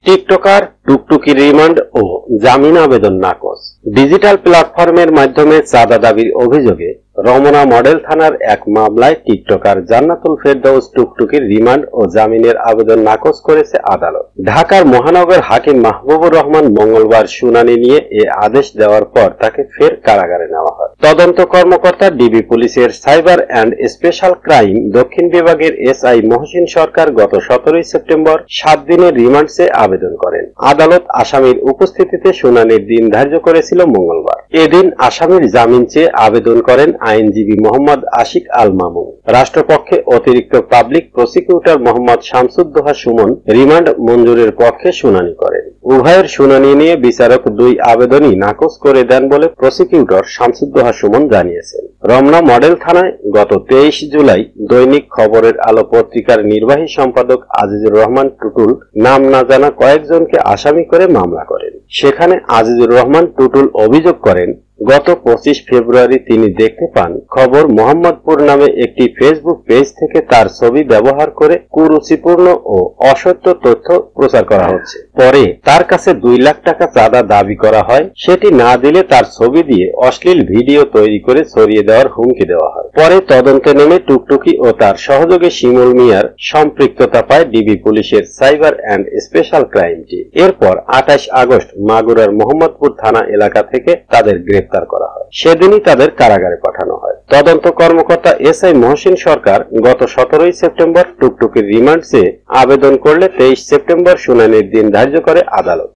TikToker টুকটুকি remand ও জামিন আবেদন নাকচ। ডিজিটাল প্ল্যাটফর্মের মাধ্যমে চাঁদা দাবির অভিযোগে রমনা মডেল থানার এক মামলায় টিকটকার জান্নাতুল ফেরদৌস টুকটুকির রিমান্ড ও জামিনের আবেদন নাকচ করেছে আদালত। ঢাকার মহানগর হাকিম মাহবুবুর রহমান মঙ্গলবার শুনানি নিয়ে এ আদেশ দেওয়ার পর তাকে ফের কারাগারে নেওয়া হয়। তদন্ত কর্মকর্তা ডিবি পুলিশের সাইবার অ্যান্ড স্পেশাল ক্রাইম দক্ষিণ বিভাগের এসআই মহসিন সরকার গত 17 সেপ্টেম্বর 7 দিনের রিমান্ড চেয়ে আবেদন করেন। আদালত আসামির উপস্থিতিতে শুনানির দিন ধার্য করেছিল মঙ্গলবার। এদিন আসামির জামিন চেয়ে আবেদন করেন আইনজীবী মোহাম্মদ আশিক আল মামুন। রাষ্ট্রপক্ষে অতিরিক্ত public prosecutor Mohammad Shamsuddoha Sumon remand মঞ্জুরের পক্ষে শুনানি করেন। উভয়ের শুনানি নিয়ে বিচারক দুই আবেদনই নাকচ করে দেন বলে প্রসিকিউটর শামসুদ্দোহা সুমন জানিয়েছেন। রমনা মডেল থানায় গত 23 জুলাই দৈনিক খবরের আলো পত্রিকার নির্বাহী সম্পাদক আজিজুর রহমান টুটুল নাম না জানা কয়েকজনকে আসামি করে মামলা করেন। সেখানে আজিজুর রহমান টুটুল অভিযোগ করেন, গত 25 ফেব্রুয়ারি তিনি দেখতে পান খবর মোহাম্মদপুর নামে একটি ফেসবুক পেজ থেকে তার ছবি ব্যবহার করে কুরুচিপূর্ণ ও অসত্য তথ্য প্রচার করা হচ্ছে। পরে তার কাছে 2 লাখ টাকা চাঁদা দাবি করা হয়। সেটি না দিলে তার ছবি দিয়ে অশ্লীল ভিডিও তৈরি করে ছড়িয়ে দেওয়ার হুমকি দেওয়া হয়। পরে তদন্তে নেমে টুকটুকি ও তার সহযোগী শিমুল মিয়ার সম্পৃক্ততা পায় ডিবি পুলিশের cyber and special crime team. এরপর 28 আগস্ট মাগুরার মোহাম্মদপুর থানা এলাকা থেকে তাদের গ্রেফতার করা হয়। সেদিনই তাদের কারাগারে পাঠানো হয়। তদন্ত কর্মকর্তা এসআই মহসিন সরকার গত 17 সেপ্টেম্বর টুকটুকির রিমান্ড চেয়ে আবেদন করলে 23 সেপ্টেম্বর শুনানির দিন ধার্য করে আদালত।